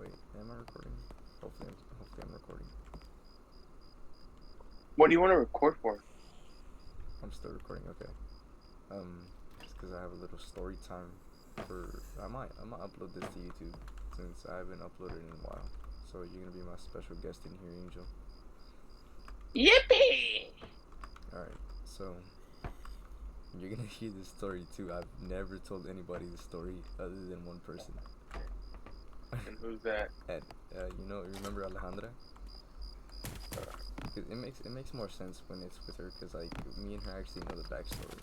Wait, am I recording? Hopefully I'm recording. What do you want to record for? I'm still recording. Okay. Just because I have a little story time for. I might upload this to YouTube since I haven't uploaded in a while. So you're gonna be my special guest in here, Angel. Yippee! All right. So you're gonna hear this story too. I've never told anybody the story other than one person. And who's that? And you remember Alejandra? Cause it makes more sense when it's with her, cause like me and her actually know the backstory,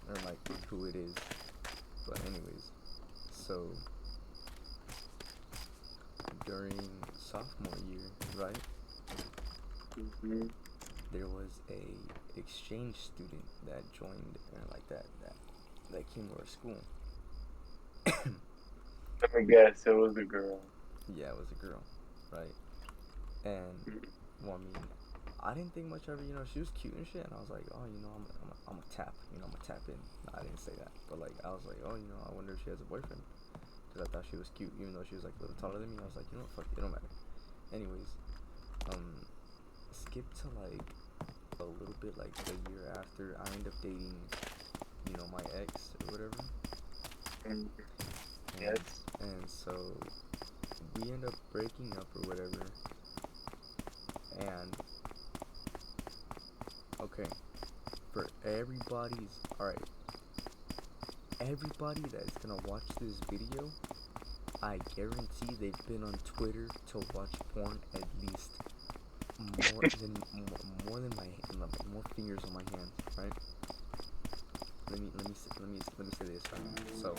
or like who it is. But anyways, so during sophomore year, right, Mm-hmm. there was a exchange student that joined, like that came to our school. Let me guess, it was a girl. Yeah, it was a girl, right? And well, I mean, I didn't think much of her. She was cute and shit, and I was like, oh, I'm a tap, I'm a tap in. No, I didn't say that, but like I was like, oh, I wonder if she has a boyfriend, because I thought she was cute, even though she was like a little taller than me. I was like, fuck, it don't matter. Anyways, skip to like a little bit, like a year after I end up dating, my ex or whatever, Mm, and yes. and so we end up breaking up or whatever, and okay, for everybody that's gonna watch this video, I guarantee they've been on Twitter to watch porn at least more than more fingers on my hand, right? Let me say this right now. So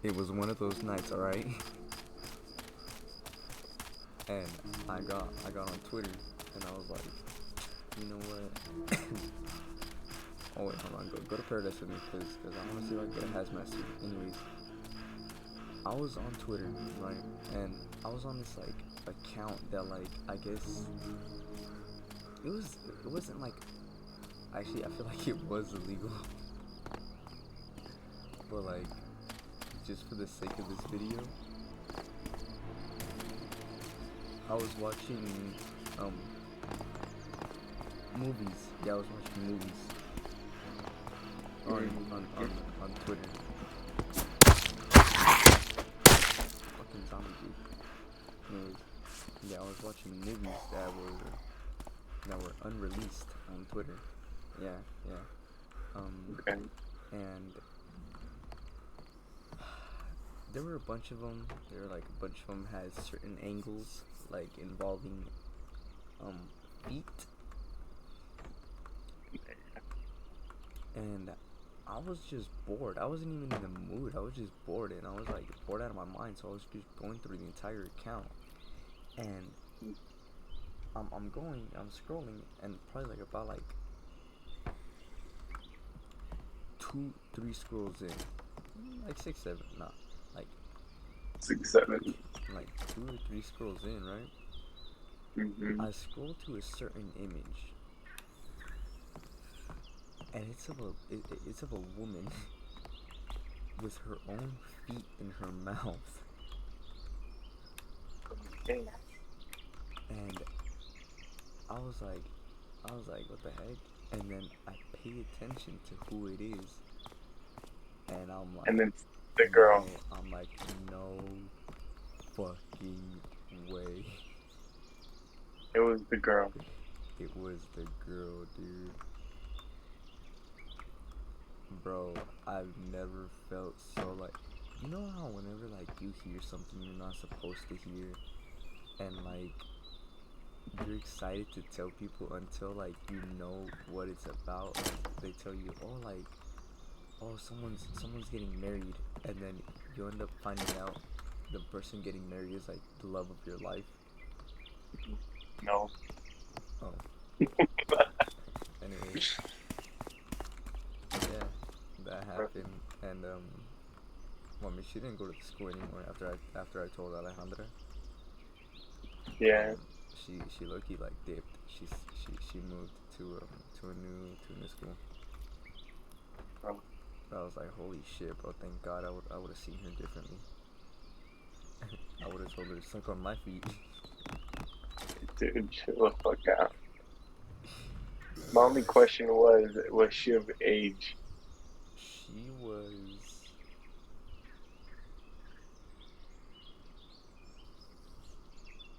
it was one of those nights, all right, and I got on Twitter and I was like, you know what? Oh wait, hold on. Go to Paradise with me, cause I want to see if I can get a hazmat suit. Anyways, I was on Twitter, right, and I was on this like account that like I guess it wasn't like, actually I feel like it was illegal, but like just for the sake of this video, I was watching um movies. Yeah, I was watching movies on Twitter. Fucking zombie dude. Anyways, yeah, I was watching movies that were unreleased on Twitter. Yeah, yeah. Okay. And there were a bunch of them. There were like a bunch of them had certain angles, like involving um feet, and I was just bored. I wasn't even in the mood. I was just bored, and I was like bored out of my mind. So I was just going through the entire account, and I'm scrolling, and probably like about like 2, 3 scrolls in, like 6, 7, nah, like 6, 7. 2 or 3 scrolls in, right? Mm-hmm. I scroll to a certain image, and it's of a woman with her own feet in her mouth, Okay. and I was like, what the heck? And then I pay attention to who it is, and And then the girl. I'm like, no fucking way. It was the girl. It was the girl, dude. Bro, I've never felt so like, how whenever like you hear something you're not supposed to hear, and like you're excited to tell people until like you know what it's about. Like, they tell you, oh, like, oh, someone's getting married, and then you end up finding out the person getting married is like the love of your life. No. Oh, anyways, yeah, that happened, and well, I mean, she didn't go to the school anymore after I told Alejandra. Yeah. She low-key like dipped. She moved to a new school. Oh, But I was like, holy shit, bro! Thank God I would have seen her differently. I would have told her to suck on my feet. Dude, chill the fuck out. My only question was she of age? She was.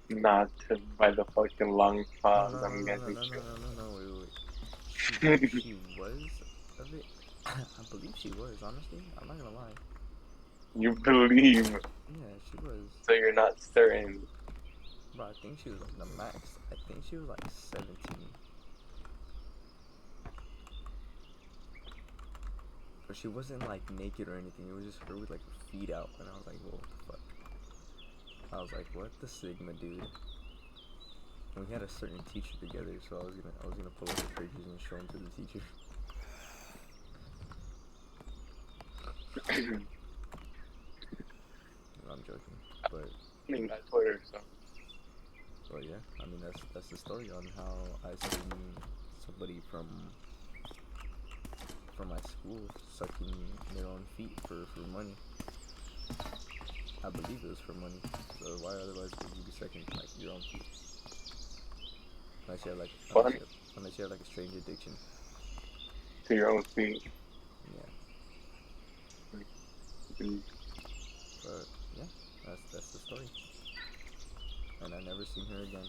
Not by the fucking long No, pause, no, no, I'm no, no, guessing no, she no, no, no, no. Wait, wait, wait. She, was. she was a bit. I believe she was. Honestly, I'm not gonna lie. You believe, Yeah, she was. so you're not certain. Bro, I think she was like the max. I think she was like 17. But she wasn't like naked or anything. It was just her with like her feet out, and I was like, whoa, what the fuck? I was like, what the sigma, dude? And we had a certain teacher together, so I was gonna pull up the pictures and show them to the teacher. No, I'm joking, but I mean, that's Twitter, so. yeah, I mean that's the story on how I seen somebody from my school sucking their own feet for money. I believe it was for money. So why otherwise would you be sucking like your own feet? Unless you have like Fun unless you have like a strange addiction. to your own feet. Yeah. Mm. But yeah, that's the story. And I never seen her again.